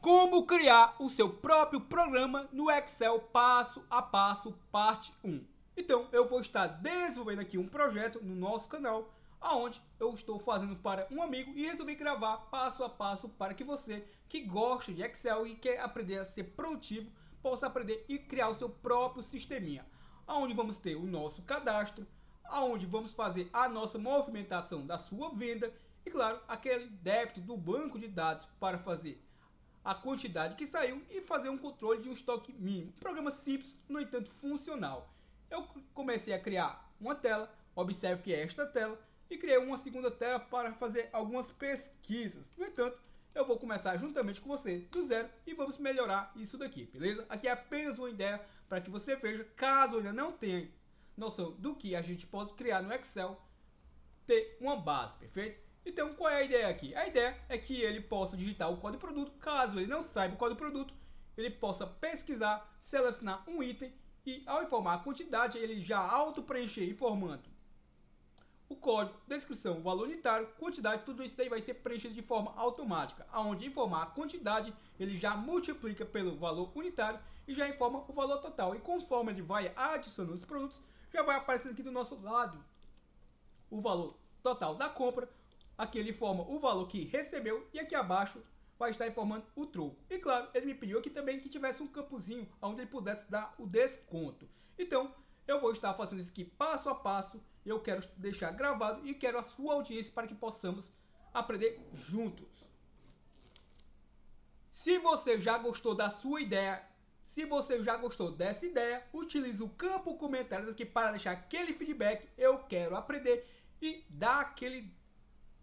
Como criar o seu próprio programa no Excel passo a passo, parte 1. Então, eu vou estar desenvolvendo aqui um projeto no nosso canal, onde eu estou fazendo para um amigo e resolvi gravar passo a passo para que você que gosta de Excel e quer aprender a ser produtivo, possa aprender e criar o seu próprio sisteminha, onde vamos ter o nosso cadastro, onde vamos fazer a nossa movimentação da sua venda e, claro, aquele débito do banco de dados para fazer a quantidade que saiu e fazer um controle de um estoque mínimo. Um programa simples, no entanto funcional. Eu comecei a criar uma tela, observe que é esta tela, e criei uma segunda tela para fazer algumas pesquisas. No entanto, eu vou começar juntamente com você do zero e vamos melhorar isso daqui, beleza? Aqui é apenas uma ideia para que você veja, caso ainda não tenha noção do que a gente pode criar no Excel, ter uma base, perfeito? Então, qual é a ideia aqui? A ideia é que ele possa digitar o código produto. Caso ele não saiba o código produto, ele possa pesquisar, selecionar um item e, ao informar a quantidade, ele já auto-preencher informando o código, descrição, valor unitário, quantidade, tudo isso daí vai ser preenchido de forma automática. Aonde informar a quantidade, ele já multiplica pelo valor unitário e já informa o valor total. E conforme ele vai adicionando os produtos, já vai aparecendo aqui do nosso lado o valor total da compra. Aqui ele informa o valor que recebeu e aqui abaixo vai estar informando o troco. E claro, ele me pediu aqui também que tivesse um campozinho onde ele pudesse dar o desconto. Então, eu vou estar fazendo isso aqui passo a passo. Eu quero deixar gravado e quero a sua audiência para que possamos aprender juntos. Se você já gostou da sua ideia, se você já gostou dessa ideia, utilize o campo comentários aqui para deixar aquele feedback. Eu quero aprender e dar aquele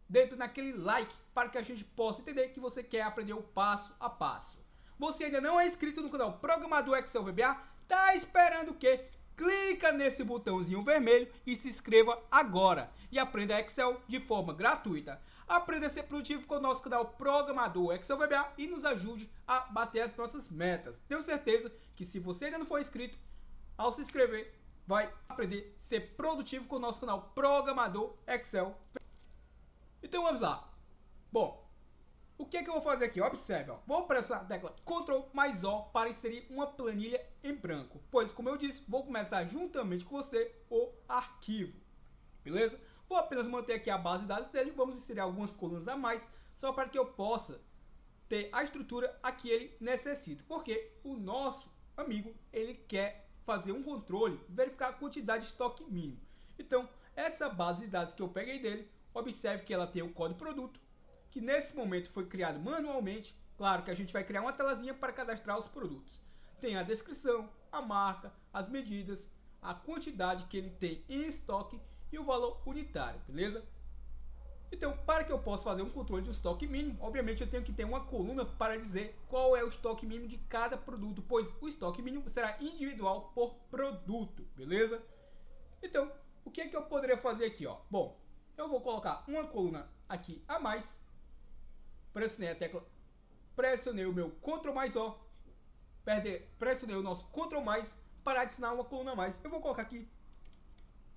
dedo naquele like para que a gente possa entender que você quer aprender o passo a passo. Você ainda não é inscrito no canal Programador Excel VBA? Tá esperando o quê? Clica nesse botãozinho vermelho e se inscreva agora e aprenda Excel de forma gratuita. Aprenda a ser produtivo com o nosso canal Programador Excel VBA e nos ajude a bater as nossas metas. Tenho certeza que se você ainda não for inscrito, ao se inscrever, vai aprender a ser produtivo com o nosso canal Programador Excel. Então vamos lá. Bom, o que é que eu vou fazer aqui? Observe, ó. Vou pressionar a tecla Ctrl mais O para inserir uma planilha em branco. Pois, como eu disse, vou começar juntamente com você o arquivo. Beleza? Vou apenas manter aqui a base de dados dele. Vamos inserir algumas colunas a mais, só para que eu possa ter a estrutura a que ele necessita. Porque o nosso amigo, ele quer fazer um controle, verificar a quantidade de estoque mínimo. Então, essa base de dados que eu peguei dele, observe que ela tem o código produto, que nesse momento foi criado manualmente. Claro que a gente vai criar uma telazinha para cadastrar os produtos. Tem a descrição, a marca, as medidas, a quantidade que ele tem em estoque e o valor unitário, beleza? Então, para que eu possa fazer um controle de estoque mínimo, obviamente eu tenho que ter uma coluna para dizer qual é o estoque mínimo de cada produto, pois o estoque mínimo será individual por produto, beleza? Então, o que é que eu poderia fazer aqui, ó? Bom, eu vou colocar uma coluna aqui a mais. Pressionei a tecla, pressionei o meu Ctrl mais O, pressionei o nosso Ctrl mais para adicionar uma coluna a mais. Eu vou colocar aqui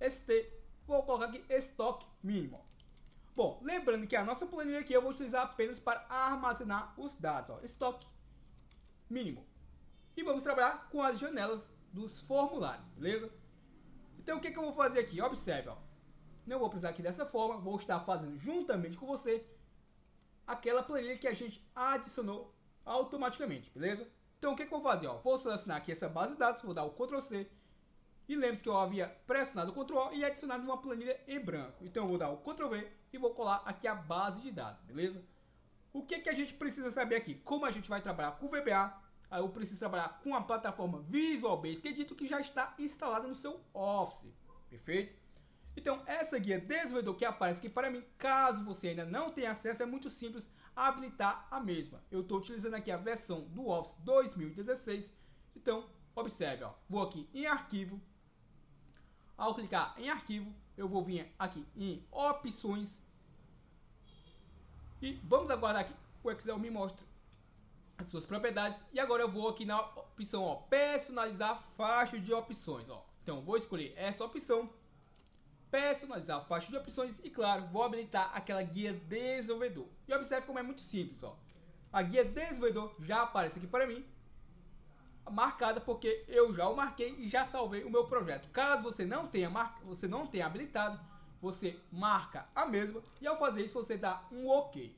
ST, vou colocar aqui estoque mínimo. Bom, lembrando que a nossa planilha aqui eu vou utilizar apenas para armazenar os dados, ó, estoque mínimo. E vamos trabalhar com as janelas dos formulários, beleza? Então o que eu vou fazer aqui? Observe, ó. Não vou precisar aqui dessa forma, vou estar fazendo juntamente com você aquela planilha que a gente adicionou automaticamente, beleza? Então o que eu vou fazer? Ó, vou selecionar aqui essa base de dados, vou dar o Ctrl C e lembre-se que eu havia pressionado o Ctrl O e adicionado uma planilha em branco. Então eu vou dar o Ctrl V e vou colar aqui a base de dados, beleza? O que a gente precisa saber aqui? Como a gente vai trabalhar com o VBA, aí eu preciso trabalhar com a plataforma Visual Basic Editor que já está instalada no seu Office, perfeito? Então, essa guia desenvolvedor que aparece aqui para mim, caso você ainda não tenha acesso, é muito simples habilitar a mesma. Eu estou utilizando aqui a versão do Office 2016. Então, observe, ó, vou aqui em arquivo. Ao clicar em arquivo, eu vou vir aqui em opções. E vamos aguardar aqui, o Excel me mostra as suas propriedades. E agora eu vou aqui na opção, ó, personalizar faixa de opções. Ó. Então, vou escolher essa opção. Personalizar a faixa de opções e, claro, vou habilitar aquela guia desenvolvedor. E observe como é muito simples, ó. A guia desenvolvedor já aparece aqui para mim, marcada porque eu já o marquei e já salvei o meu projeto. Caso você não tenha habilitado, você marca a mesma e ao fazer isso você dá um OK.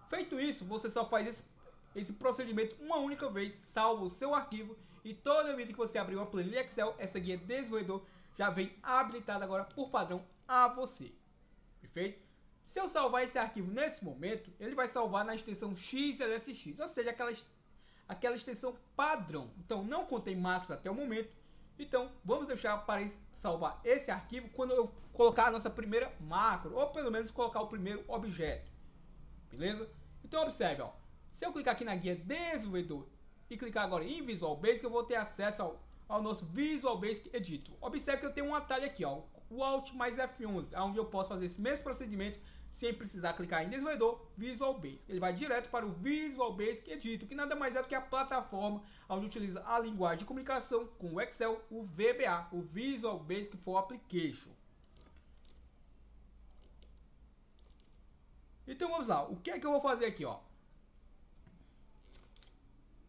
Feito isso, você só faz esse procedimento uma única vez, salva o seu arquivo e toda vez que você abrir uma planilha Excel, essa guia desenvolvedor já vem habilitada agora por padrão a você. Perfeito? Se eu salvar esse arquivo nesse momento, ele vai salvar na extensão XLSX, ou seja, aquela extensão padrão. Então não contém macros até o momento. Então vamos deixar para salvar esse arquivo quando eu colocar a nossa primeira macro, ou pelo menos colocar o primeiro objeto. Beleza? Então observe, ó. Se eu clicar aqui na guia desenvolvedor e clicar agora em Visual Basic, eu vou ter acesso ao nosso Visual Basic Editor. Observe que eu tenho um atalho aqui, ó, o Alt mais F11, onde eu posso fazer esse mesmo procedimento sem precisar clicar em desenvolvedor, Visual Basic. Ele vai direto para o Visual Basic Editor, que nada mais é do que a plataforma onde utiliza a linguagem de comunicação com o Excel, o VBA, o Visual Basic for Application. Então vamos lá, o que é que eu vou fazer aqui, ó?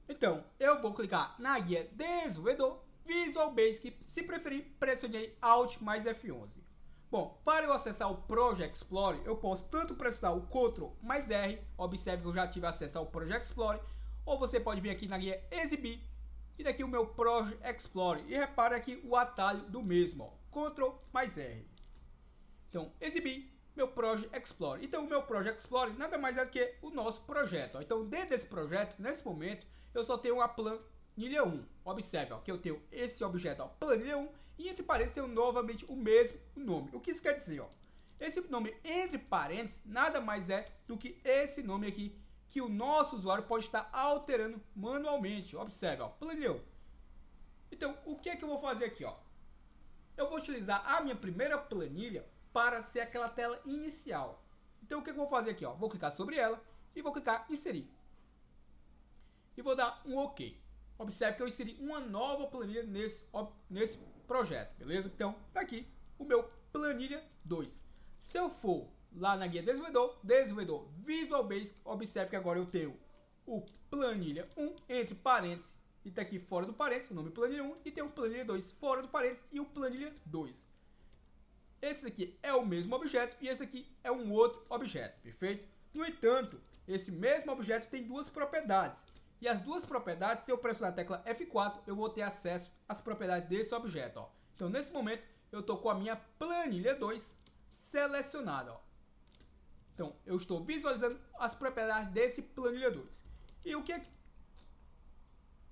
Então, eu vou clicar na guia desenvolvedor, Visual Basic, se preferir, pressionei Alt mais F11. Bom, para eu acessar o Project Explorer, eu posso tanto pressionar o Ctrl mais R, observe que eu já tive acesso ao Project Explorer, ou você pode vir aqui na guia Exibir, e daqui o meu Project Explorer, e repare aqui o atalho do mesmo, ó, Ctrl mais R. Então, Exibir, meu Project Explorer. Então, o meu Project Explorer nada mais é do que o nosso projeto, ó. Então, dentro desse projeto, nesse momento, eu só tenho a planilha 1. Observe, ó, que eu tenho esse objeto, ó, planilha 1, e entre parênteses tenho novamente o mesmo nome. O que isso quer dizer, ó? Esse nome entre parênteses nada mais é do que esse nome aqui que o nosso usuário pode estar alterando manualmente. Observe, ó, planilha 1. Então, o que é que eu vou fazer aqui, ó? Eu vou utilizar a minha primeira planilha para ser aquela tela inicial. Então, o que eu vou fazer aqui, ó? Vou clicar sobre ela e vou clicar em inserir. E vou dar um OK. Observe que eu inseri uma nova planilha nesse projeto, beleza? Então, tá aqui o meu planilha 2. Se eu for lá na guia desenvolvedor, Visual Basic, observe que agora eu tenho o planilha 1 entre parênteses e tá aqui fora do parênteses, o nome planilha 1, e tem o planilha 2 fora do parênteses e o planilha 2. Esse daqui é o mesmo objeto e esse daqui é um outro objeto, perfeito? No entanto, esse mesmo objeto tem duas propriedades. E as duas propriedades, se eu pressionar a tecla F4, eu vou ter acesso às propriedades desse objeto, ó. Então, nesse momento, eu estou com a minha planilha 2 selecionada, ó. Então, eu estou visualizando as propriedades desse planilha 2. E o que é que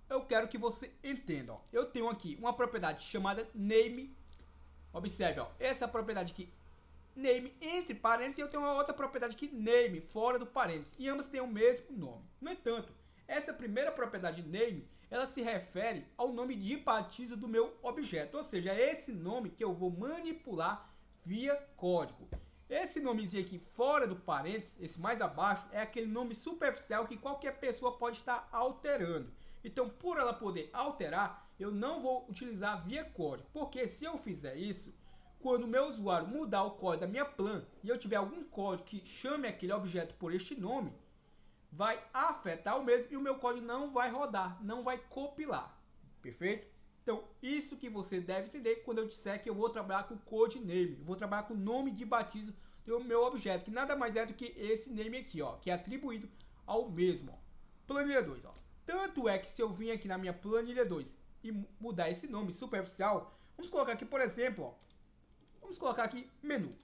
eu quero que você entenda, ó? Eu tenho aqui uma propriedade chamada name. Observe, ó, essa propriedade aqui, name entre parênteses, e eu tenho uma outra propriedade aqui, name, fora do parênteses. E ambas têm o mesmo nome. No entanto, essa primeira propriedade name, ela se refere ao nome de batismo do meu objeto, ou seja, é esse nome que eu vou manipular via código. Esse nomezinho aqui fora do parênteses, esse mais abaixo, é aquele nome superficial que qualquer pessoa pode estar alterando. Então, por ela poder alterar, eu não vou utilizar via código, porque se eu fizer isso, quando o meu usuário mudar o código da minha plan e eu tiver algum código que chame aquele objeto por este nome, vai afetar o mesmo e o meu código não vai rodar, não vai compilar, perfeito? Então, isso que você deve entender quando eu disser que eu vou trabalhar com code name, eu vou trabalhar com o nome de batismo do meu objeto, que nada mais é do que esse name aqui, ó, que é atribuído ao mesmo, ó, planilha 2, ó. Tanto é que se eu vir aqui na minha planilha 2 e mudar esse nome superficial, vamos colocar aqui, por exemplo, ó, vamos colocar aqui menu.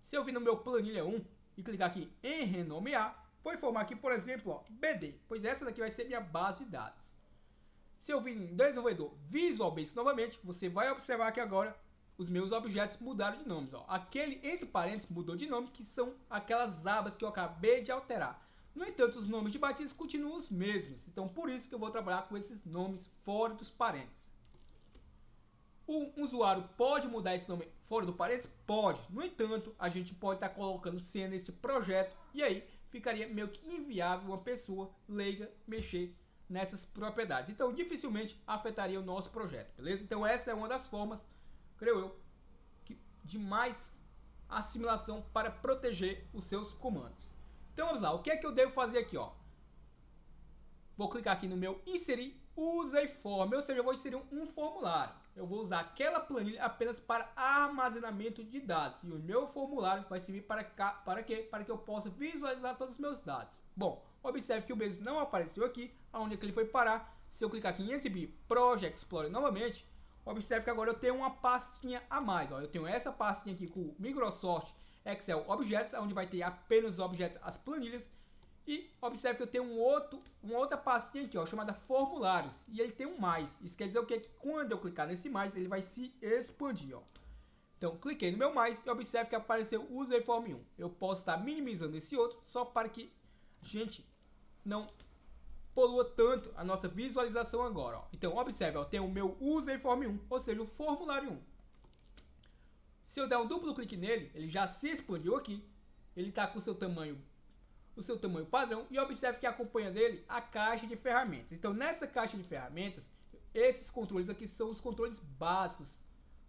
Se eu vir no meu planilha 1 e clicar aqui em renomear, vou informar aqui, por exemplo, ó, BD, pois essa daqui vai ser minha base de dados. Se eu vir em desenvolvedor Visual Basic novamente, você vai observar que agora os meus objetos mudaram de nomes, ó. Aquele entre parênteses mudou de nome, que são aquelas abas que eu acabei de alterar. No entanto, os nomes de batismo continuam os mesmos, então por isso que eu vou trabalhar com esses nomes fora dos parênteses. O usuário pode mudar esse nome fora do parênteses? Pode. No entanto, a gente pode estar colocando senha nesse projeto e aí ficaria meio que inviável uma pessoa leiga mexer nessas propriedades. Então, dificilmente afetaria o nosso projeto, beleza? Então, essa é uma das formas, creio eu, de mais assimilação para proteger os seus comandos. Então, vamos lá. O que é que eu devo fazer aqui, ó? vou clicar aqui no meu inserir useiforme, ou seja, eu vou inserir um formulário. Eu vou usar aquela planilha apenas para armazenamento de dados. E o meu formulário vai servir para quê? Para que eu possa visualizar todos os meus dados. Bom, observe que o mesmo não apareceu aqui, aonde é que ele foi parar. Se eu clicar aqui em exibir Project Explorer novamente, observe que agora eu tenho uma pastinha a mais. Ó. Eu tenho essa pastinha aqui com o Microsoft Excel Objects, onde vai ter apenas os objetos, as planilhas. E observe que eu tenho uma outra pastinha aqui, ó, chamada formulários. E ele tem um mais. Isso quer dizer o quê? Que quando eu clicar nesse mais, ele vai se expandir, ó. Então, cliquei no meu mais e observe que apareceu o Useiforme 1. Eu posso estar minimizando esse outro só para que a gente não polua tanto a nossa visualização agora, ó. Então, observe, ó, tem o meu Useiforme 1, ou seja, o formulário 1. Se eu der um duplo clique nele, ele já se expandiu aqui. Ele está com o seu tamanho padrão, e observe que acompanha dele a caixa de ferramentas. Então, nessa caixa de ferramentas, esses controles aqui são os controles básicos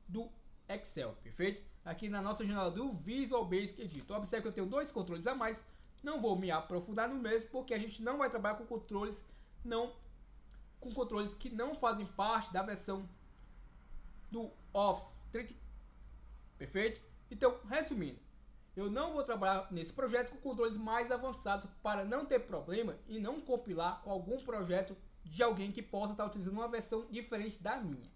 do Excel, perfeito? Aqui na nossa janela do Visual Basic Editor, observe que eu tenho dois controles a mais. Não vou me aprofundar no mesmo, porque a gente não vai trabalhar com controles que não fazem parte da versão do Office 30, perfeito? Então, resumindo, eu não vou trabalhar nesse projeto com controles mais avançados para não ter problema e não compilar com algum projeto de alguém que possa estar utilizando uma versão diferente da minha.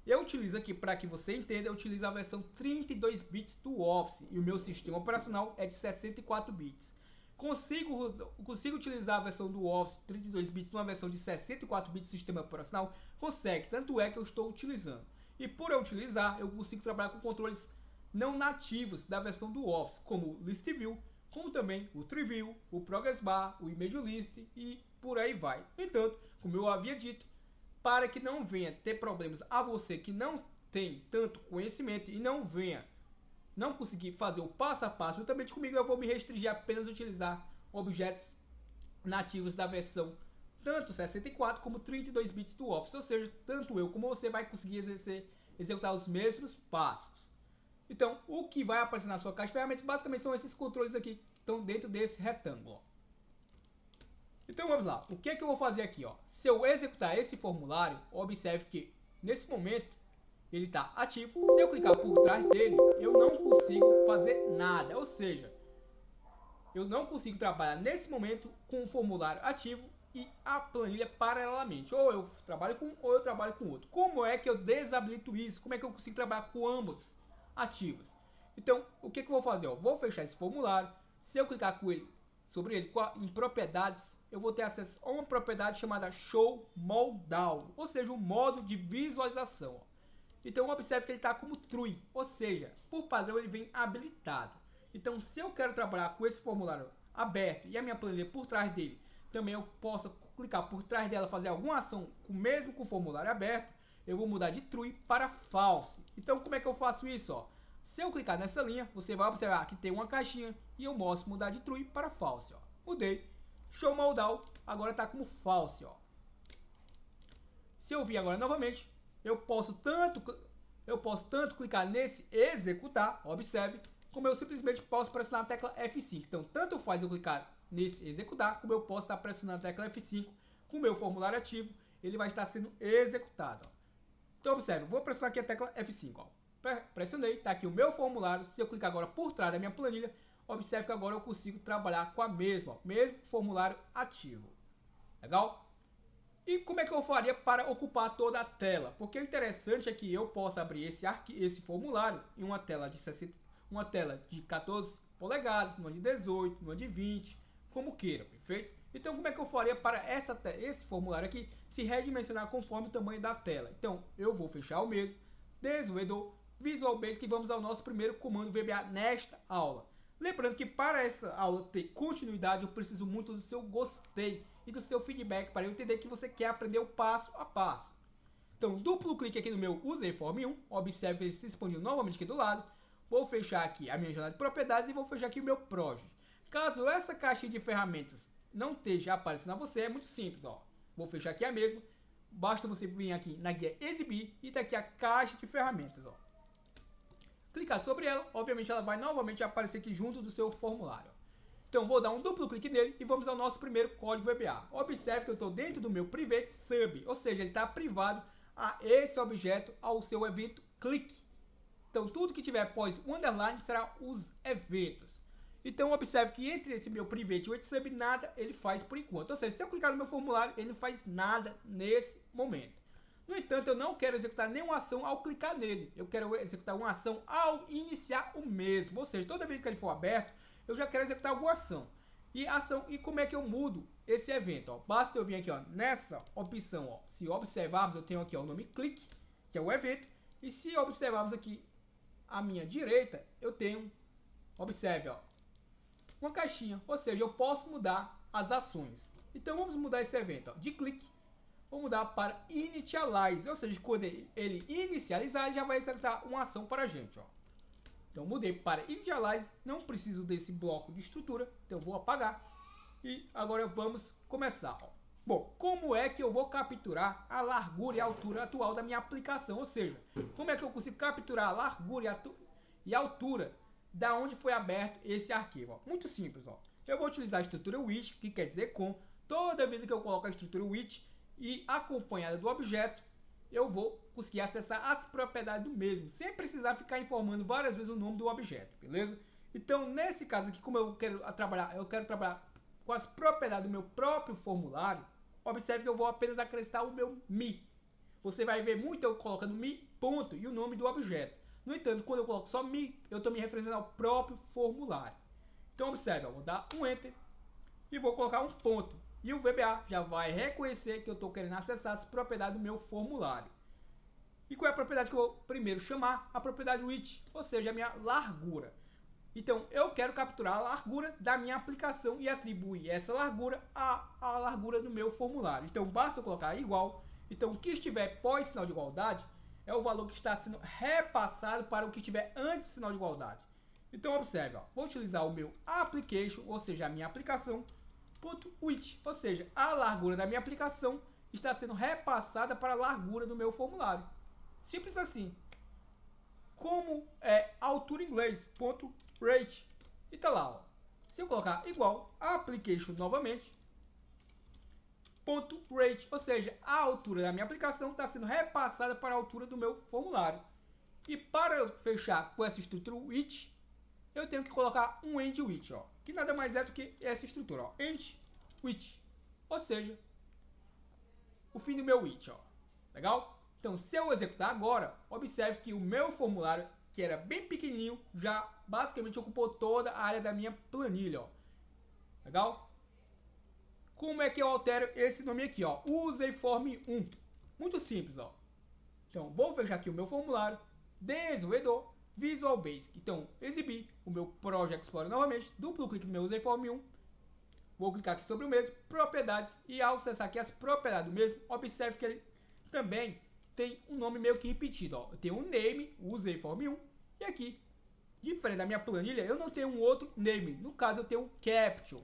Eu utilizo aqui, para que você entenda, eu utilizo a versão 32 bits do Office e o meu sistema operacional é de 64 bits. Consigo utilizar a versão do Office 32 bits numa versão de 64 bits de sistema operacional? Consegue, tanto é que eu estou utilizando. E por eu utilizar, eu consigo trabalhar com controles não nativos da versão do Office, como o List View, como também o Tree View, o Progress Bar, o Image List e por aí vai. No entanto, como eu havia dito, para que não venha ter problemas a você que não tem tanto conhecimento e não conseguir fazer o passo a passo juntamente comigo, eu vou me restringir apenas a utilizar objetos nativos da versão tanto 64 como 32 bits do Office, ou seja, tanto eu como você vai conseguir executar os mesmos passos. Então, o que vai aparecer na sua caixa de ferramentas basicamente são esses controles aqui que estão dentro desse retângulo. Então vamos lá, o que é que eu vou fazer aqui? Ó? Se eu executar esse formulário, observe que nesse momento ele está ativo. Se eu clicar por trás dele, eu não consigo fazer nada, ou seja, eu não consigo trabalhar nesse momento com o formulário ativo e a planilha paralelamente. Ou eu trabalho com um ou eu trabalho com outro. Como é que eu desabilito isso? Como é que eu consigo trabalhar com ambos ativos? Então, o que eu vou fazer? Ó, vou fechar esse formulário. Se eu clicar sobre ele em propriedades, eu vou ter acesso a uma propriedade chamada Show Moldal, ou seja, um modo de visualização. Ó. Então, observe que ele está como True, ou seja, por padrão ele vem habilitado. Então, se eu quero trabalhar com esse formulário aberto e a minha planilha por trás dele, também eu posso clicar por trás dela, fazer alguma ação mesmo com o formulário aberto, eu vou mudar de True para False. Então, como é que eu faço isso? Ó? Se eu clicar nessa linha, você vai observar que tem uma caixinha e eu mostro mudar de True para False. Ó. Mudei. Show Moldal agora está como False. Ó. Se eu vir agora novamente, eu posso tanto clicar nesse executar, observe, como eu simplesmente posso pressionar a tecla F5. Então, tanto faz eu clicar nesse executar, como eu posso estar pressionando a tecla F5 com o meu formulário ativo, ele vai estar sendo executado. Ó. Então, observe, vou pressionar aqui a tecla F5. Ó. Pressionei, está aqui o meu formulário. Se eu clicar agora por trás da minha planilha, observe que agora eu consigo trabalhar com a mesmo formulário ativo. Legal? E como é que eu faria para ocupar toda a tela? Porque o interessante é que eu possa abrir esse formulário em uma tela de 14 polegadas, uma de 18, uma de 20, como queira, perfeito? Então, como é que eu faria para esse formulário aqui se redimensionar conforme o tamanho da tela? Então, eu vou fechar o mesmo, desenvolvedor, Visual Basic, e vamos ao nosso primeiro comando VBA nesta aula. Lembrando que para essa aula ter continuidade, eu preciso muito do seu gostei e do seu feedback para eu entender que você quer aprender o passo a passo. Então, duplo clique aqui no meu Useiforme 1, observe que ele se expandiu novamente aqui do lado. Vou fechar aqui a minha janela de propriedades e vou fechar aqui o meu Project. Caso essa caixinha de ferramentas não esteja aparecendo a você, é muito simples. Ó. Vou fechar aqui a mesma. Basta você vir aqui na guia Exibir e tá aqui a caixa de ferramentas. Ó. Clicar sobre ela, obviamente ela vai novamente aparecer aqui junto do seu formulário. Então vou dar um duplo clique nele e vamos ao nosso primeiro código VBA. Observe que eu estou dentro do meu private sub, ou seja, ele está privado a esse objeto, ao seu evento clique. Então tudo que tiver após o underline será os eventos. Então observe que entre esse meu private e o sub nada ele faz por enquanto. Ou seja, se eu clicar no meu formulário, ele não faz nada nesse momento. No entanto, eu não quero executar nenhuma ação ao clicar nele. Eu quero executar uma ação ao iniciar o mesmo. Ou seja, toda vez que ele for aberto, eu já quero executar alguma ação. E como é que eu mudo esse evento? Ó, basta eu vir aqui ó, nessa opção. Ó, se observarmos, eu tenho aqui ó, o nome clique, que é o evento. E se observarmos aqui à minha direita, eu tenho, observe, ó, uma caixinha. Ou seja, eu posso mudar as ações. Então vamos mudar esse evento ó, de clique. Vou mudar para initialize, ou seja, quando ele inicializar, ele já vai executar uma ação para a gente. Ó. Então mudei para initialize, não preciso desse bloco de estrutura, então vou apagar. E agora vamos começar. Ó. Bom, como é que eu vou capturar a largura e a altura atual da minha aplicação? Ou seja, como é que eu consigo capturar a largura e a altura da onde foi aberto esse arquivo? Ó. Muito simples. Ó. Eu vou utilizar a estrutura with, que quer dizer com. Toda vez que eu coloco a estrutura with, e acompanhada do objeto, eu vou conseguir acessar as propriedades do mesmo, sem precisar ficar informando várias vezes o nome do objeto, beleza? Então, nesse caso aqui, como eu quero trabalhar com as propriedades do meu próprio formulário, observe que eu vou apenas acrescentar o meu me. Você vai ver muito eu colocando me, ponto, e o nome do objeto. No entanto, quando eu coloco só me, eu estou me referenciando ao próprio formulário. Então, observe, eu vou dar um enter e vou colocar um ponto. E o VBA já vai reconhecer que eu estou querendo acessar as propriedades do meu formulário. E qual é a propriedade que eu vou primeiro chamar? A propriedade width, ou seja, a minha largura. Então, eu quero capturar a largura da minha aplicação e atribuir essa largura à largura do meu formulário. Então, basta eu colocar igual. Então, o que estiver pós sinal de igualdade é o valor que está sendo repassado para o que estiver antes do sinal de igualdade. Então, observe, ó, vou utilizar o meu application, ou seja, a minha aplicação, .width, ou seja, a largura da minha aplicação está sendo repassada para a largura do meu formulário. Simples assim. Como é altura em inglês, .rate. E tá lá, ó. Se eu colocar igual, application novamente, .rate, ou seja, a altura da minha aplicação está sendo repassada para a altura do meu formulário. E para eu fechar com essa estrutura width, eu tenho que colocar um end width, ó, que nada mais é do que essa estrutura, ó, end width, ou seja, o fim do meu width, ó. Legal? Então, se eu executar agora, observe que o meu formulário, que era bem pequenininho, já basicamente ocupou toda a área da minha planilha, ó. Legal? Como é que eu altero esse nome aqui, ó? Userform1. Muito simples, ó. Então, vou fechar aqui o meu formulário, desenvolvedor, Visual Basic. Então, exibir o meu Project Explorer novamente, duplo clique no meu Userform1, vou clicar aqui sobre o mesmo, propriedades, e ao acessar aqui as propriedades do mesmo, observe que ele também tem um nome meio que repetido, ó. Eu tenho um name, Userform1, e aqui, diferente da minha planilha, eu não tenho um outro name, no caso eu tenho um caption,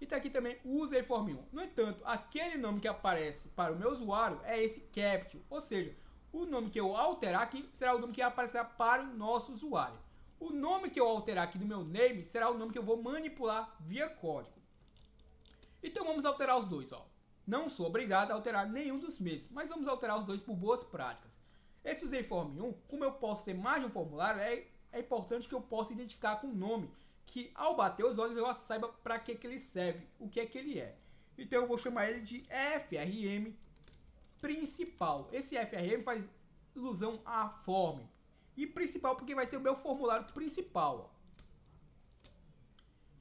e tá aqui também Userform1. No entanto, aquele nome que aparece para o meu usuário é esse caption, ou seja, o nome que eu alterar aqui será o nome que aparecerá para o nosso usuário. O nome que eu alterar aqui do meu name será o nome que eu vou manipular via código. Então vamos alterar os dois, ó. Não sou obrigado a alterar nenhum dos mesmos, mas vamos alterar os dois por boas práticas. Esse Userform1, como eu posso ter mais de um formulário, é importante que eu possa identificar com o nome, que ao bater os olhos eu saiba para que ele serve, o que é que ele é. Então eu vou chamar ele de FRM principal. Esse FRM faz ilusão à form. E principal porque vai ser o meu formulário principal, ó.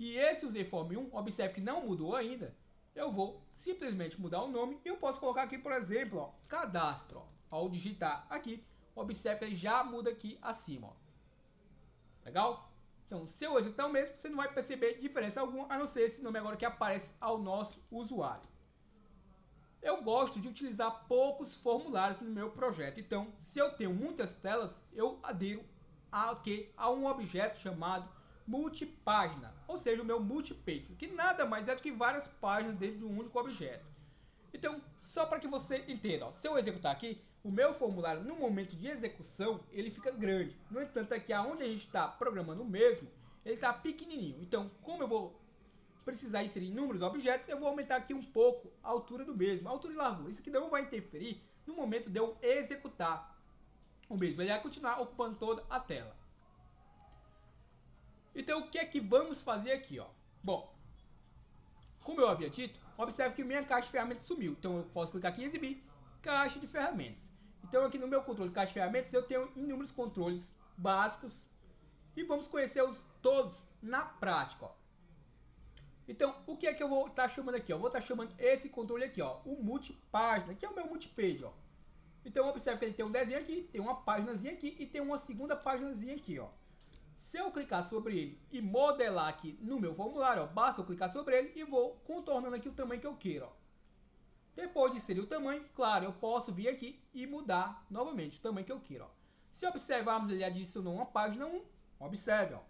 E esse Userform1, observe que não mudou ainda. Eu vou simplesmente mudar o nome e eu posso colocar aqui, por exemplo, ó, cadastro. Ó. Ao digitar aqui, observe que ele já muda aqui acima, ó. Legal? Então, se eu executar o mesmo, você não vai perceber diferença alguma, a não ser esse nome agora que aparece ao nosso usuário. Eu gosto de utilizar poucos formulários no meu projeto. Então, se eu tenho muitas telas, eu adiro a um objeto chamado multipágina, ou seja, o meu multipage, que nada mais é do que várias páginas dentro de um único objeto. Então, só para que você entenda, ó, se eu executar aqui, o meu formulário, no momento de execução, ele fica grande. No entanto, aqui onde a gente está programando o mesmo, ele está pequenininho. Então, como eu vou precisar inserir inúmeros objetos, eu vou aumentar aqui um pouco a altura do mesmo, a altura e largura. Isso aqui não vai interferir no momento de eu executar o mesmo. Ele vai continuar ocupando toda a tela. Então, o que é que vamos fazer aqui, ó? Bom, como eu havia dito, observe que minha caixa de ferramentas sumiu. Então, eu posso clicar aqui em exibir, caixa de ferramentas. Então, aqui no meu controle de caixa de ferramentas, eu tenho inúmeros controles básicos. E vamos conhecê-los todos na prática, ó. Então, o que é que eu vou estar chamando aqui? Eu vou estar chamando esse controle aqui, ó, o multipágina, que é o meu multipage, ó. Então, observe que ele tem um desenho aqui, tem uma páginazinha aqui e tem uma segunda páginazinha aqui, ó. Se eu clicar sobre ele e modelar aqui no meu formulário, ó, basta eu clicar sobre ele e vou contornando aqui o tamanho que eu quero, ó. Depois de inserir o tamanho, claro, eu posso vir aqui e mudar novamente o tamanho que eu quero, ó. Se observarmos, ele adicionou uma página 1, observe, ó,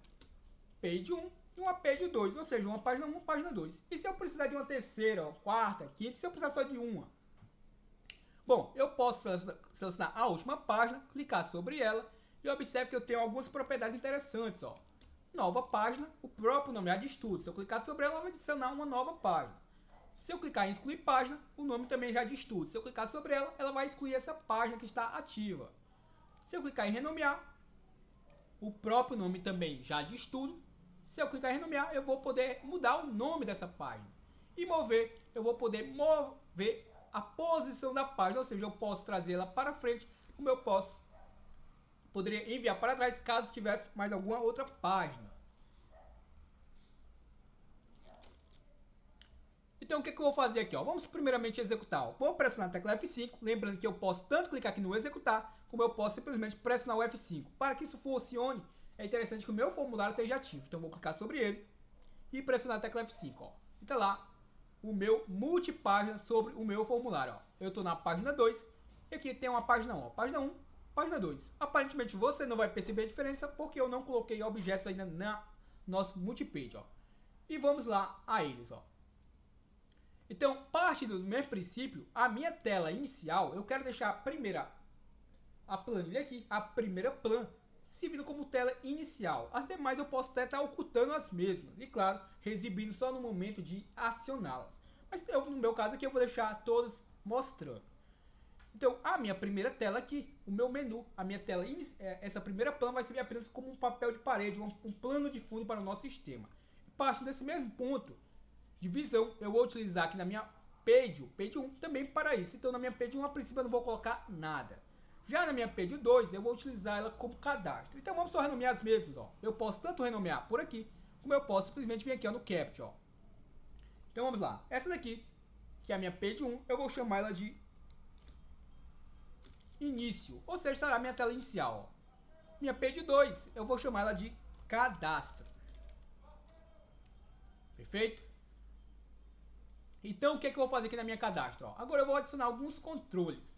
page 1 e uma page 2, ou seja, uma página 1, uma página 2. E se eu precisar de uma terceira, ó, quarta, quinta, se eu precisar só de uma? Bom, eu posso selecionar a última página, clicar sobre ela e observe que eu tenho algumas propriedades interessantes, ó. Nova página, o próprio nome é de estudo. Se eu clicar sobre ela, vai adicionar uma nova página. Se eu clicar em excluir página, o nome também já é de estudo. Se eu clicar sobre ela, ela vai excluir essa página que está ativa. Se eu clicar em renomear, o próprio nome também já de estudo. Se eu clicar em renomear, eu vou poder mudar o nome dessa página. E mover, eu vou poder mover a posição da página, ou seja, eu posso trazê-la para frente, como eu poderia enviar para trás caso tivesse mais alguma outra página. Então, o que eu vou fazer aqui? Ó? Vamos primeiramente executar. Ó. Vou pressionar a tecla F5, lembrando que eu posso tanto clicar aqui no executar, como eu posso simplesmente pressionar o F5. Para que isso funcione, é interessante que o meu formulário esteja ativo. Então, eu vou clicar sobre ele e pressionar a tecla F5. Ó. E tá lá o meu multipágina sobre o meu formulário. Ó. Eu estou na página 2 e aqui tem uma página 1. Ó. Página 1, página 2. Aparentemente você não vai perceber a diferença porque eu não coloquei objetos ainda na nosso multipage. Ó. E vamos lá a eles. Ó. Então, parte do mesmo princípio, a minha tela inicial, eu quero deixar a planilha aqui, a primeira plan, servindo como tela inicial. As demais eu posso até estar ocultando as mesmas. E claro, exibindo só no momento de acioná-las. Mas eu, no meu caso aqui eu vou deixar todas mostrando. Então, a minha primeira tela aqui, o meu menu, a minha tela essa primeira plan vai servir apenas como um papel de parede, um plano de fundo para o nosso sistema. Partindo desse mesmo ponto de visão, eu vou utilizar aqui na minha page 1 também para isso. Então, na minha page 1, a princípio, eu não vou colocar nada. Já na minha page 2, eu vou utilizar ela como cadastro. Então, vamos só renomear as mesmas. Ó. Eu posso tanto renomear por aqui, como eu posso simplesmente vir aqui ó, no Capture. Ó. Então, vamos lá. Essa daqui, que é a minha page 1, eu vou chamar ela de início. Ou seja, será a minha tela inicial. Ó. Minha page 2, eu vou chamar ela de cadastro. Perfeito? Então, o que é que eu vou fazer aqui na minha cadastro? Ó? Agora eu vou adicionar alguns controles.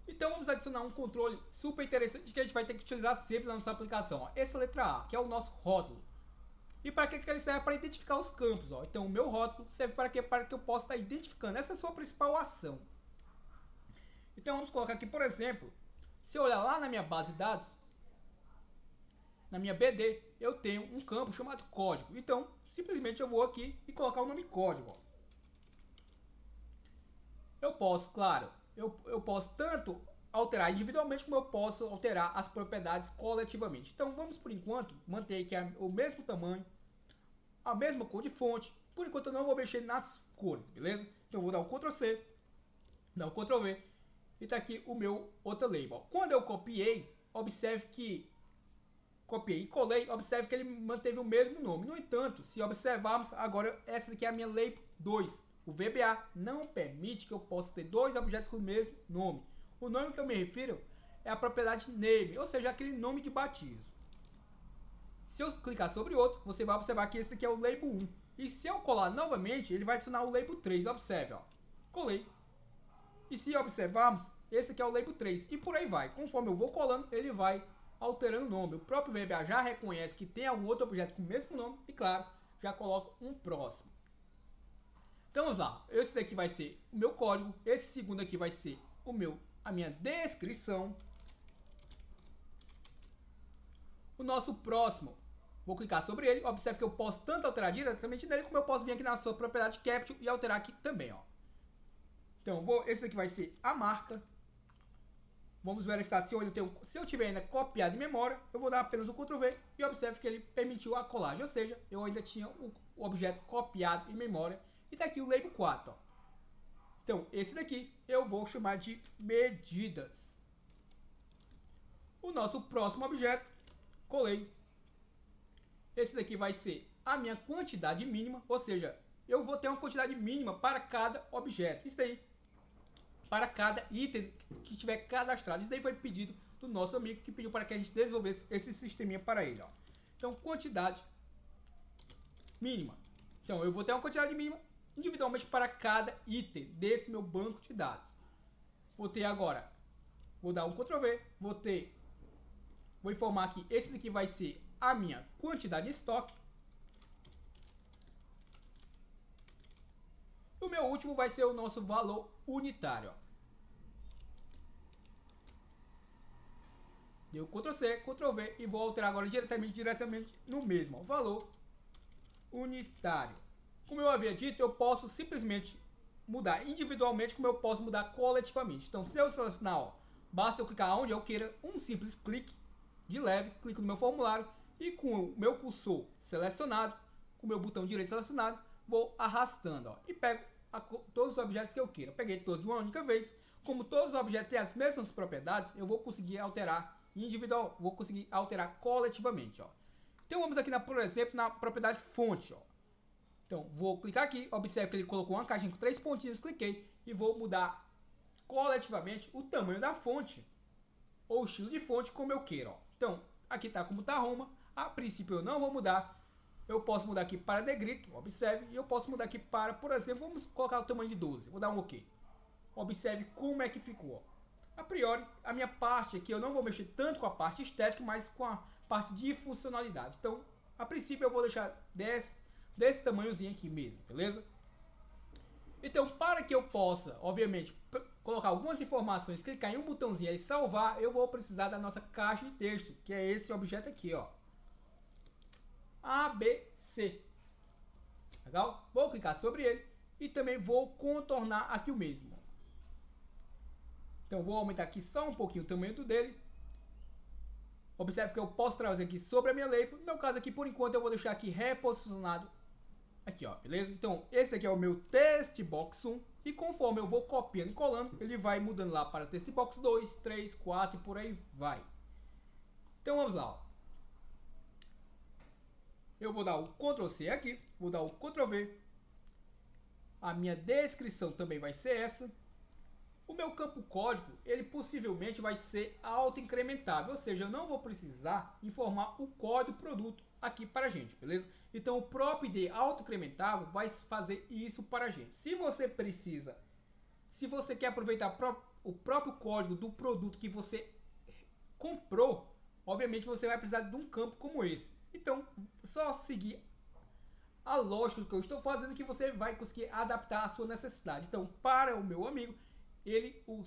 Então, vamos adicionar um controle super interessante que a gente vai ter que utilizar sempre na nossa aplicação. Ó. Essa letra A, que é o nosso rótulo. E para que ele serve? Para identificar os campos. Ó. Então, o meu rótulo serve para quê? Para que eu possa estar identificando. Essa é a sua principal ação. Então, vamos colocar aqui, por exemplo, se eu olhar lá na minha base de dados, na minha BD, eu tenho um campo chamado código. Então, simplesmente eu vou aqui e colocar o nome código. Ó. Eu posso, claro, eu posso tanto alterar individualmente como eu posso alterar as propriedades coletivamente. Então vamos por enquanto manter aqui o mesmo tamanho, a mesma cor de fonte. Por enquanto eu não vou mexer nas cores, beleza? Então eu vou dar um Ctrl C, dar um Ctrl V e tá aqui o meu outro label. Quando eu copiei, observe que copiei e colei, observe que ele manteve o mesmo nome. No entanto, se observarmos, agora essa daqui é a minha label 2. O VBA não permite que eu possa ter dois objetos com o mesmo nome. O nome que eu me refiro é a propriedade name, ou seja, aquele nome de batismo. Se eu clicar sobre outro, você vai observar que esse aqui é o label 1. E se eu colar novamente, ele vai adicionar o label 3. Observe, ó. Colei. E se observarmos, esse aqui é o label 3. E por aí vai. Conforme eu vou colando, ele vai alterando o nome. O próprio VBA já reconhece que tem algum outro objeto com o mesmo nome e, claro, já coloca um próximo. Então vamos lá, esse daqui vai ser o meu código, esse segundo aqui vai ser a minha descrição. O nosso próximo Vou clicar sobre ele. Observe que eu posso tanto alterar diretamente nele, como eu posso vir aqui na sua propriedade Capture e alterar aqui também, ó. Então, esse aqui vai ser a marca. Vamos verificar se eu tiver ainda copiado em memória. Eu vou dar apenas o Ctrl V e observe que ele permitiu a colagem. Ou seja, eu ainda tinha o objeto copiado em memória. E tá aqui o label 4, ó. Então, esse daqui eu vou chamar de medidas. O nosso próximo objeto, colei. Esse daqui vai ser a minha quantidade mínima, ou seja, eu vou ter uma quantidade mínima para cada objeto. Isso daí, para cada item que tiver cadastrado. Isso daí foi pedido do nosso amigo que pediu para que a gente desenvolvesse esse sisteminha para ele, ó. Então, quantidade mínima. Então, eu vou ter uma quantidade mínima individualmente para cada item desse meu banco de dados. Vou ter agora, vou dar um Ctrl V, vou informar que esse daqui vai ser a minha quantidade de estoque. E o meu último vai ser o nosso valor unitário, ó. Deu Ctrl C, Ctrl V e vou alterar agora diretamente no mesmo, ó, valor unitário. Como eu havia dito, eu posso simplesmente mudar individualmente, como eu posso mudar coletivamente. Então, se eu selecionar, ó, basta eu clicar onde eu queira, um simples clique de leve, clico no meu formulário e com o meu cursor selecionado, com o meu botão direito selecionado, vou arrastando, ó, e pego todos os objetos que eu queira. Eu peguei todos de uma única vez. Como todos os objetos têm as mesmas propriedades, eu vou conseguir alterar individual, vou conseguir alterar coletivamente, ó. Então vamos aqui, por exemplo, na propriedade fonte, ó. Então vou clicar aqui, observe que ele colocou uma caixinha com 3 pontinhos, cliquei e vou mudar coletivamente o tamanho da fonte ou o estilo de fonte como eu quero, ó. Então aqui está como está Roma. A princípio eu não vou mudar. Eu posso mudar aqui para negrito, observe, e eu posso mudar aqui para, por exemplo, vamos colocar o tamanho de 12. Vou dar um OK. Observe como é que ficou, ó. A priori, a minha parte aqui, eu não vou mexer tanto com a parte estética, mas com a parte de funcionalidade. Então, a princípio, eu vou deixar desse tamanhozinho aqui mesmo, beleza? Então, para que eu possa, obviamente, colocar algumas informações, clicar em um botãozinho e salvar, eu vou precisar da nossa caixa de texto, que é esse objeto aqui, ó. ABC. Legal? Vou clicar sobre ele e também vou contornar aqui o mesmo. Então, vou aumentar aqui só um pouquinho o tamanho dele. Observe que eu posso trazer aqui sobre a minha label. No meu caso aqui, por enquanto, eu vou deixar aqui reposicionado. Aqui, ó, beleza? Então, esse daqui é o meu testbox 1. E conforme eu vou copiando e colando, ele vai mudando lá para testbox 2, 3, 4 e por aí vai. Então, vamos lá, ó. Eu vou dar o Ctrl C aqui. Vou dar o Ctrl V. A minha descrição também vai ser essa. O meu campo código, ele possivelmente vai ser auto-incrementável, ou seja, eu não vou precisar informar o código produto aqui para a gente, beleza? Então o próprio ID auto-incrementável vai fazer isso para a gente. Se você precisa, se você quer aproveitar o próprio código do produto que você comprou, obviamente você vai precisar de um campo como esse. Então, só seguir a lógica que eu estou fazendo que você vai conseguir adaptar à sua necessidade. Então, para o meu amigo, o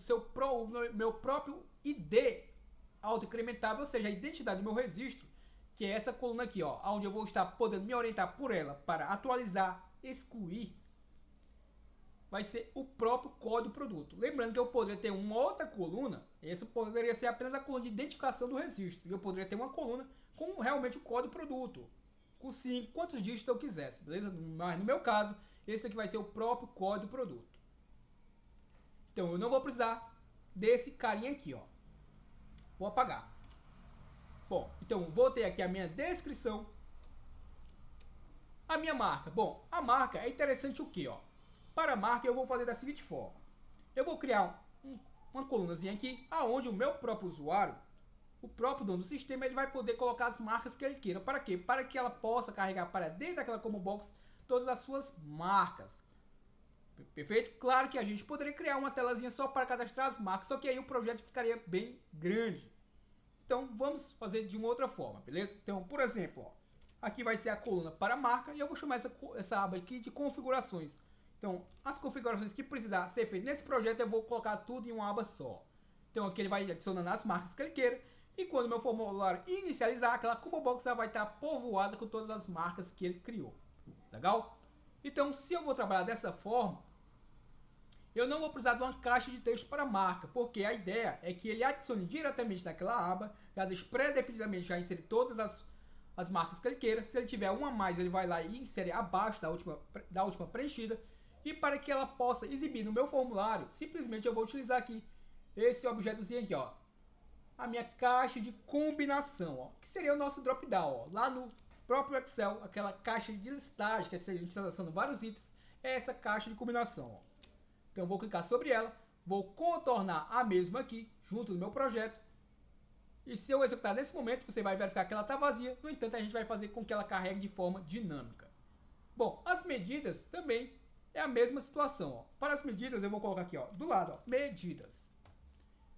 meu próprio ID auto-incrementável, ou seja, a identidade do meu registro, que é essa coluna aqui, ó, onde eu vou estar podendo me orientar por ela para atualizar, excluir, vai ser o próprio código produto. Lembrando que eu poderia ter uma outra coluna, essa poderia ser apenas a coluna de identificação do registro, e eu poderia ter uma coluna com realmente o código produto, com 5, quantos dígitos eu quisesse, beleza? Mas no meu caso, esse aqui vai ser o próprio código produto. Então, eu não vou precisar desse carinha aqui, ó. Vou apagar. Bom, então, vou ter aqui a minha descrição. A minha marca. Bom, a marca é interessante o quê, ó? Para a marca, eu vou fazer da seguinte forma. Eu vou criar uma colunazinha aqui, aonde o meu próprio usuário, o próprio dono do sistema, ele vai poder colocar as marcas que ele queira. Para quê? Para que ela possa carregar para dentro daquela combo box todas as suas marcas. Perfeito? Claro que a gente poderia criar uma telazinha só para cadastrar as marcas, só que aí o projeto ficaria bem grande. Então, vamos fazer de uma outra forma, beleza? Então, por exemplo, ó, aqui vai ser a coluna para marca e eu vou chamar essa aba aqui de configurações. Então, as configurações que precisar ser feitas nesse projeto, eu vou colocar tudo em uma aba só. Então, aqui ele vai adicionando as marcas que ele queira E quando meu formulário inicializar, aquela combo box já vai estar povoada com todas as marcas que ele criou. Legal? Então, se eu vou trabalhar dessa forma, eu não vou precisar de uma caixa de texto para marca, porque a ideia é que ele adicione diretamente naquela aba, já deixe pré-definidamente já inserir todas as marcas que ele queira. Se ele tiver uma a mais, ele vai lá e insere abaixo da última preenchida. E para que ela possa exibir no meu formulário, simplesmente eu vou utilizar aqui esse objetozinho aqui, ó, a minha caixa de combinação, ó, que seria o nosso drop-down, ó, lá no próprio Excel, aquela caixa de listagem que a gente seleciona vários itens, é essa caixa de combinação, ó. Então eu vou clicar sobre ela, vou contornar a mesma aqui, junto do meu projeto, e se eu executar nesse momento, você vai verificar que ela está vazia. No entanto, a gente vai fazer com que ela carregue de forma dinâmica. Bom, as medidas também é a mesma situação, ó. Para as medidas, eu vou colocar aqui, ó, do lado, ó, medidas.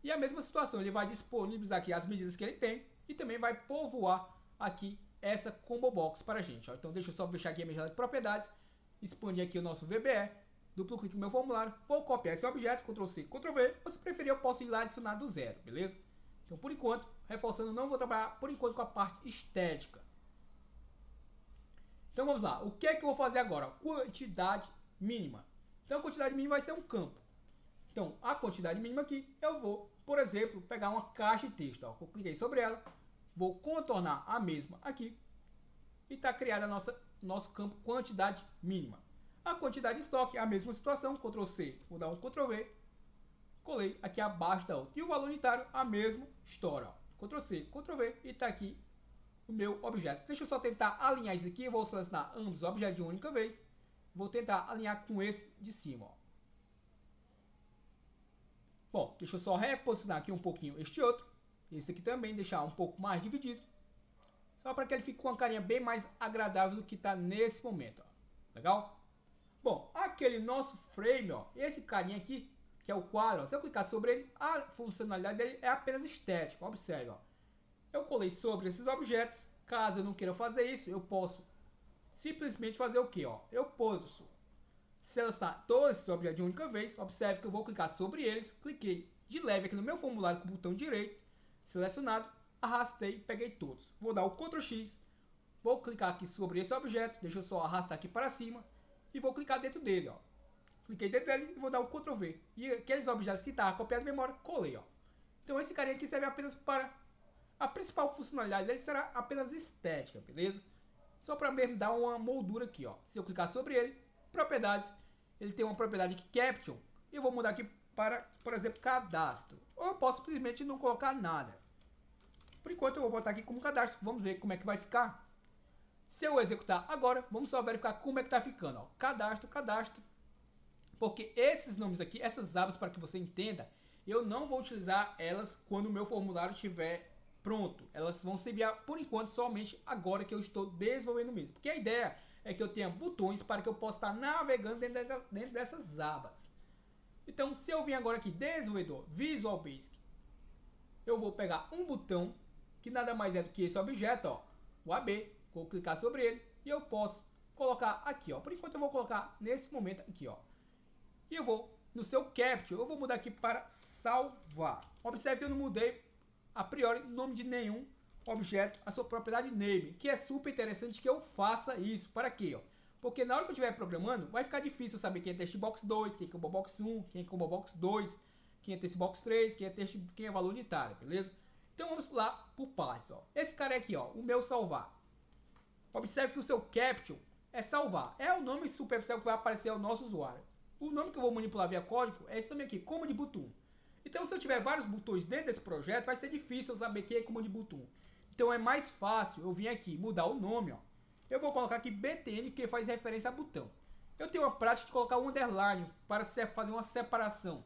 E a mesma situação, ele vai disponibilizar aqui as medidas que ele tem e também vai povoar aqui essa combo box para a gente, ó. Então deixa eu só fechar aqui a minha janela de propriedades, expandir aqui o nosso VBE, duplo clique no meu formulário, vou copiar esse objeto, Ctrl+C, Ctrl+V, ou se preferir eu posso ir lá adicionar do zero, beleza? Então por enquanto, reforçando, não vou trabalhar por enquanto com a parte estética. Então vamos lá, o que é que eu vou fazer agora? Quantidade mínima. Então a quantidade mínima vai ser um campo. Então a quantidade mínima aqui, eu vou, por exemplo, pegar uma caixa de texto. Ó, eu cliquei sobre ela, vou contornar a mesma aqui e está criada nosso campo quantidade mínima. A quantidade de estoque, a mesma situação, Ctrl+C, vou dar um Ctrl+V, colei aqui abaixo da outra. E o valor unitário, a mesma história. Ctrl+C, Ctrl+V e está aqui o meu objeto. Deixa eu só tentar alinhar isso aqui, eu vou selecionar ambos os objetos de uma única vez. Vou tentar alinhar com esse de cima, ó. Bom, deixa eu só reposicionar aqui um pouquinho este outro. Esse aqui também, deixar um pouco mais dividido. Só para que ele fique com uma carinha bem mais agradável do que está nesse momento, ó. Legal? Bom, aquele nosso frame, ó, esse carinha aqui, que é o quadro, ó, se eu clicar sobre ele, a funcionalidade dele é apenas estética. Observe, ó. Eu colei sobre esses objetos. Caso eu não queira fazer isso, eu posso simplesmente fazer o que, ó? Eu posso selecionar todos esses objetos de uma única vez. Observe que eu vou clicar sobre eles. Cliquei de leve aqui no meu formulário com o botão direito, selecionado, arrastei, peguei todos. Vou dar o Ctrl+X, vou clicar aqui sobre esse objeto, deixa eu só arrastar aqui para cima e vou clicar dentro dele, ó. Cliquei dentro dele e vou dar o Ctrl+V. E aqueles objetos que estavam copiados de memória, colei, ó. Então esse carinha aqui serve apenas para... A principal funcionalidade dele será apenas estética, beleza? Só para mesmo dar uma moldura aqui, ó. Se eu clicar sobre ele, propriedades, ele tem uma propriedade aqui, Caption, e eu vou mudar aqui para, por exemplo, cadastro. Ou eu posso simplesmente não colocar nada. Por enquanto eu vou botar aqui como cadastro, vamos ver como é que vai ficar. Se eu executar agora, vamos só verificar como é que tá ficando, ó. Cadastro, cadastro. Porque esses nomes aqui, essas abas, para que você entenda, eu não vou utilizar elas quando o meu formulário estiver pronto. Elas vão ser enviar por enquanto somente agora que eu estou desenvolvendo mesmo. Porque a ideia é que eu tenha botões para que eu possa estar navegando dentro dessas abas. Então, se eu vim agora aqui, desenvolvedor, Visual Basic, eu vou pegar um botão, que nada mais é do que esse objeto, ó, o AB, vou clicar sobre ele, e eu posso colocar aqui, ó. Por enquanto eu vou colocar nesse momento aqui, ó. E eu vou, no seu Capture, eu vou mudar aqui para salvar. Observe que eu não mudei, a priori, o nome de nenhum objeto, a sua propriedade name, que é super interessante que eu faça isso. Para quê, ó? Porque na hora que eu estiver programando, vai ficar difícil saber quem é Textbox 2, quem é Combobox 1, quem é Combobox 2, quem é Textbox 3, quem é valor unitário, beleza? Então vamos lá por partes, ó. Esse cara aqui, ó, o meu salvar. Observe que o seu Capture é salvar. É o nome superficial que vai aparecer ao nosso usuário. O nome que eu vou manipular via código é esse também aqui, Command Button. Então se eu tiver vários botões dentro desse projeto, vai ser difícil eu saber quem é Command Button. Então é mais fácil eu vir aqui mudar o nome, ó. Eu vou colocar aqui BTN, que faz referência a botão. Eu tenho uma prática de colocar um underline para fazer uma separação.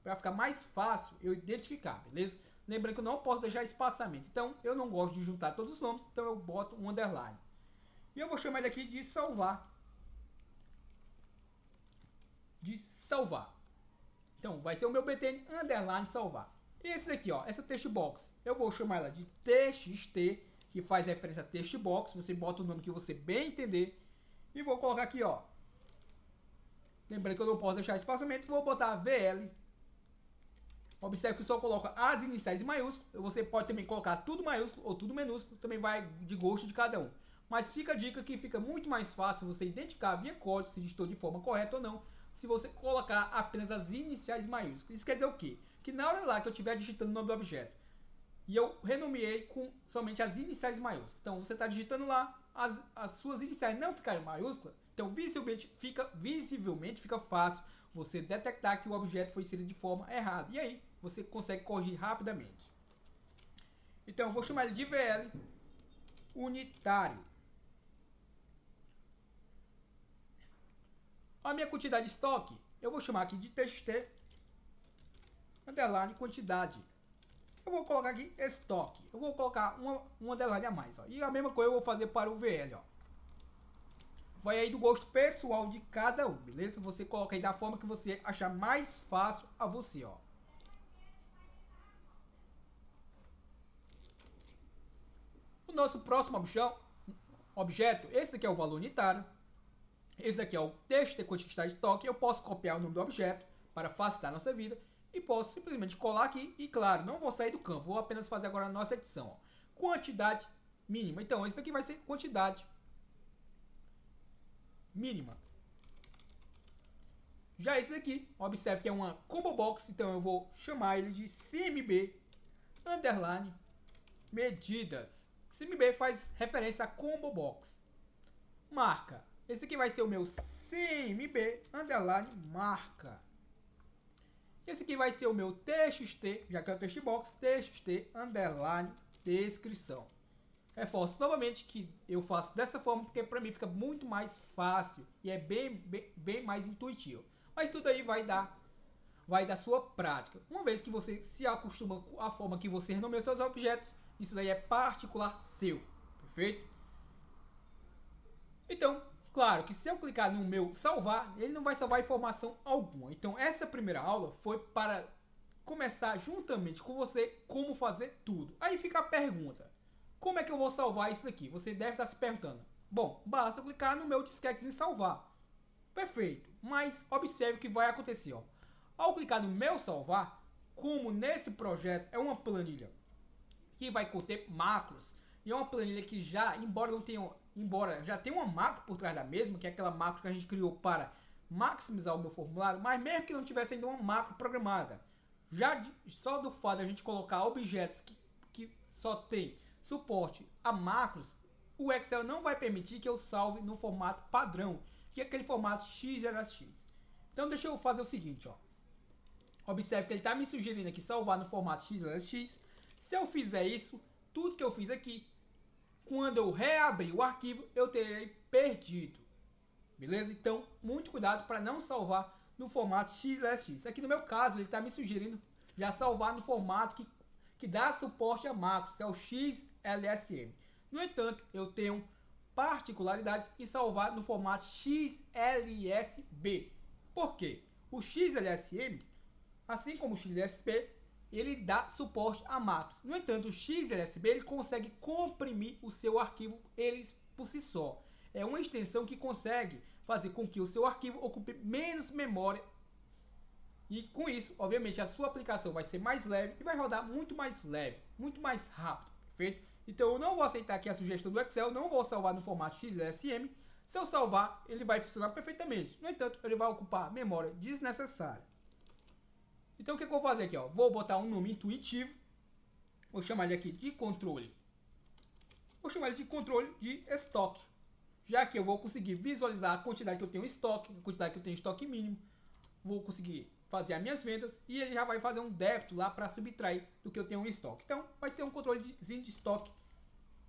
Para ficar mais fácil eu identificar, beleza? Lembrando que eu não posso deixar espaçamento. Então eu não gosto de juntar todos os nomes, então eu boto um underline. E eu vou chamar ele aqui de salvar. De salvar. Então vai ser o meu BTN underline salvar. E esse daqui, ó, essa textbox, eu vou chamar ela de TXT, que faz referência a textbox. Você bota o nome que você bem entender. E vou colocar aqui, ó. Lembrando que eu não posso deixar espaçamento, vou botar VL Observe que só coloca as iniciais em maiúsculo. Você pode também colocar tudo maiúsculo ou tudo minúsculo. Também vai de gosto de cada um. Mas fica a dica que fica muito mais fácil você identificar via código se digitou de forma correta ou não, se você colocar apenas as iniciais maiúsculas. Isso quer dizer o quê? Que na hora lá que eu estiver digitando o nome do objeto e eu renomeei com somente as iniciais maiúsculas. Então você está digitando lá, as suas iniciais não ficarem maiúsculas. Então visivelmente fica fácil você detectar que o objeto foi inserido de forma errada. E aí você consegue corrigir rapidamente. Então eu vou chamar ele de VL unitário. A minha quantidade de estoque, eu vou chamar aqui de txt underline quantidade. Eu vou colocar aqui estoque. Eu vou colocar um underline a mais. Ó. E a mesma coisa eu vou fazer para o VL. Ó. Vai aí do gosto pessoal de cada um, beleza? Você coloca aí da forma que você achar mais fácil a você. Ó. O nosso próximo objeto, esse daqui é o valor unitário. Esse daqui é o texto de quantidade de estoque. Eu posso copiar o nome do objeto para facilitar a nossa vida. E posso simplesmente colar aqui. E claro, não vou sair do campo. Vou apenas fazer agora a nossa edição. Ó. Quantidade mínima. Então, esse daqui vai ser quantidade mínima. Já esse daqui, observe que é uma combo box. Então, eu vou chamar ele de CMB underline medidas. CMB faz referência a combo box. Marca. Esse aqui vai ser o meu CMB underline marca. Esse aqui vai ser o meu TXT, já que é o text box, TXT underline descrição. Reforço novamente que eu faço dessa forma porque para mim fica muito mais fácil e é bem mais intuitivo. Mas tudo aí vai da sua prática. Uma vez que você se acostuma com a forma que você renomeia seus objetos, isso daí é particular seu, perfeito? Então, claro que se eu clicar no meu salvar, ele não vai salvar informação alguma. Então essa primeira aula foi para começar juntamente com você como fazer tudo. Aí fica a pergunta, como é que eu vou salvar isso daqui? Você deve estar se perguntando. Bom, basta clicar no meu disquete em salvar. Perfeito, mas observe o que vai acontecer. Ó. Ao clicar no meu salvar, como nesse projeto é uma planilha que vai conter macros, e é uma planilha que já, embora já tenha uma macro por trás da mesma, que é aquela macro que a gente criou para maximizar o meu formulário, mas mesmo que não tivesse ainda uma macro programada, só do fato de a gente colocar objetos que só tem suporte a macros, o Excel não vai permitir que eu salve no formato padrão, que é aquele formato XLSX. Então deixa eu fazer o seguinte, ó. Observe que ele está me sugerindo aqui salvar no formato XLSX. Se eu fizer isso, tudo que eu fiz aqui, quando eu reabrir o arquivo, eu terei perdido. Beleza? Então, muito cuidado para não salvar no formato XLSX. Aqui no meu caso, ele está me sugerindo já salvar no formato que dá suporte a macros, que é o XLSM. No entanto, eu tenho particularidades e salvar no formato XLSB. Por quê? O XLSM, assim como o XLSB, ele dá suporte a macros. No entanto, o XLSB ele consegue comprimir o seu arquivo por si só. É uma extensão que consegue fazer com que o seu arquivo ocupe menos memória. E com isso, obviamente, a sua aplicação vai ser mais leve e vai rodar muito mais leve, muito mais rápido, perfeito? Então eu não vou aceitar aqui a sugestão do Excel, não vou salvar no formato XLSM. Se eu salvar, ele vai funcionar perfeitamente. No entanto, ele vai ocupar memória desnecessária. Então o que eu vou fazer aqui? Ó? Vou botar um nome intuitivo. Vou chamar ele aqui de controle. Vou chamar ele de controle de estoque. Já que eu vou conseguir visualizar a quantidade que eu tenho em estoque, a quantidade que eu tenho em estoque mínimo. Vou conseguir fazer as minhas vendas e ele já vai fazer um débito lá para subtrair do que eu tenho em estoque. Então vai ser um controlezinho de estoque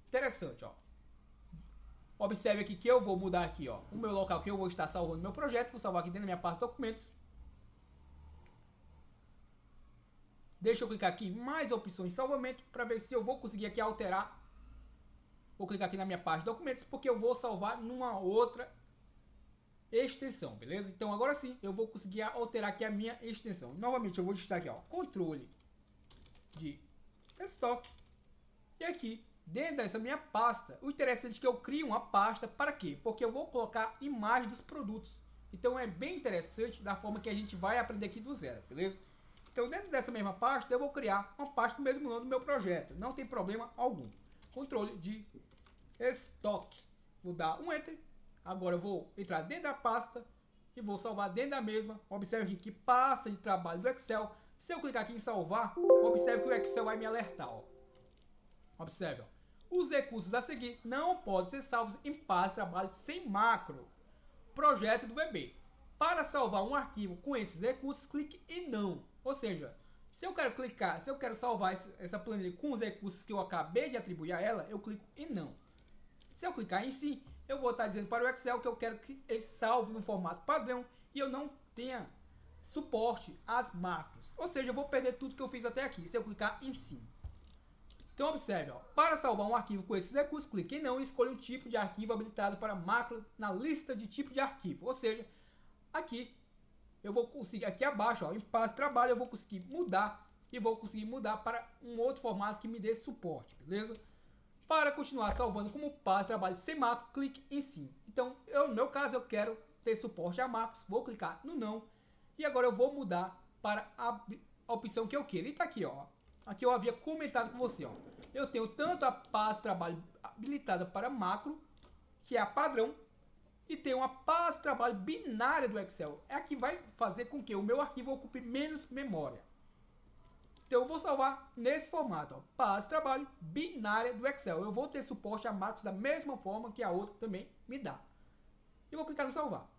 interessante. Ó. Observe aqui que eu vou mudar aqui ó, o meu local que eu vou estar salvando meu projeto. Vou salvar aqui dentro da minha pasta de documentos. Deixa eu clicar aqui em mais opções de salvamento para ver se eu vou conseguir aqui alterar. Vou clicar aqui na minha pasta de documentos porque eu vou salvar numa outra extensão, beleza? Então agora sim eu vou conseguir alterar aqui a minha extensão. Novamente eu vou digitar aqui ó, controle de estoque. E aqui dentro dessa minha pasta, o interessante é que eu crio uma pasta para quê? Porque eu vou colocar imagens dos produtos. Então é bem interessante da forma que a gente vai aprender aqui do zero, beleza? Então, dentro dessa mesma pasta, eu vou criar uma pasta do mesmo nome do meu projeto. Não tem problema algum. Controle de estoque. Vou dar um Enter. Agora eu vou entrar dentro da pasta e vou salvar dentro da mesma. Observe aqui que pasta de trabalho do Excel. Se eu clicar aqui em salvar, observe que o Excel vai me alertar. Ó. Observe, ó. Os recursos a seguir não podem ser salvos em pasta de trabalho sem macro. Projeto do VB. Para salvar um arquivo com esses recursos, clique em não. Ou seja, se eu quero salvar essa planilha com os recursos que eu acabei de atribuir a ela, eu clico em não. Se eu clicar em sim, eu vou estar dizendo para o Excel que eu quero que ele salve no formato padrão e eu não tenha suporte às macros. Ou seja, eu vou perder tudo que eu fiz até aqui, se eu clicar em sim. Então observe, ó, para salvar um arquivo com esses recursos, clique em não e escolha um tipo de arquivo habilitado para macro na lista de tipo de arquivo. Ou seja, aqui eu vou conseguir, aqui abaixo, ó, em pasta de trabalho, eu vou conseguir mudar e vou conseguir mudar para um outro formato que me dê suporte, beleza? Para continuar salvando como pasta de trabalho sem macro, clique em sim. Então, no meu caso, eu quero ter suporte a macros, vou clicar no não e agora eu vou mudar para a opção que eu quero. E tá aqui, ó. Aqui eu havia comentado com você, ó. Eu tenho tanto a pasta de trabalho habilitada para macro, que é a padrão, e tenho uma pasta de trabalho binária do Excel. É a que vai fazer com que o meu arquivo ocupe menos memória. Então eu vou salvar nesse formato, ó, pasta de trabalho binária do Excel. Eu vou ter suporte a macros da mesma forma que a outra também me dá. E vou clicar no salvar.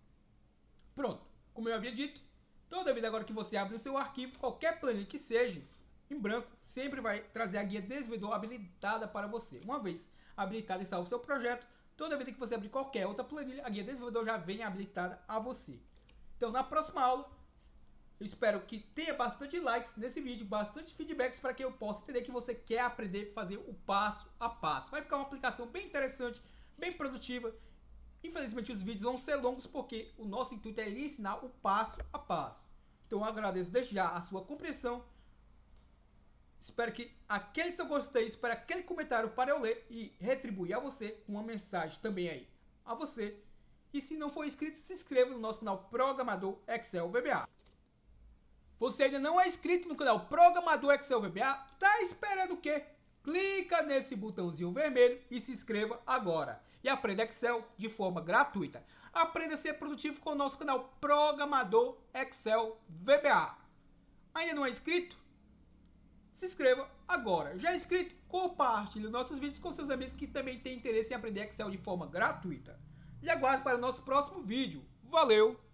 Pronto. Como eu havia dito, toda vez agora que você abre o seu arquivo, qualquer planilha que seja, em branco, sempre vai trazer a guia desenvolvedor habilitada para você. Uma vez habilitada e salvo o seu projeto, toda vez que você abrir qualquer outra planilha, a guia desenvolvedor já vem habilitada a você. Então, na próxima aula, eu espero que tenha bastante likes nesse vídeo, bastante feedbacks para que eu possa entender que você quer aprender a fazer o passo a passo. Vai ficar uma aplicação bem interessante, bem produtiva. Infelizmente, os vídeos vão ser longos porque o nosso intuito é lhe ensinar o passo a passo. Então, eu agradeço desde já a sua compreensão. Espero que aquele seu gostei, espero aquele comentário para eu ler e retribuir a você uma mensagem também aí a você. E se não for inscrito, se inscreva no nosso canal Programador Excel VBA. Você ainda não é inscrito no canal Programador Excel VBA? Tá esperando o quê? Clica nesse botãozinho vermelho e se inscreva agora. E aprenda Excel de forma gratuita. Aprenda a ser produtivo com o nosso canal Programador Excel VBA. Ainda não é inscrito? Se inscreva agora. Já é inscrito? Compartilhe nossos vídeos com seus amigos que também têm interesse em aprender Excel de forma gratuita. E aguarde para o nosso próximo vídeo. Valeu!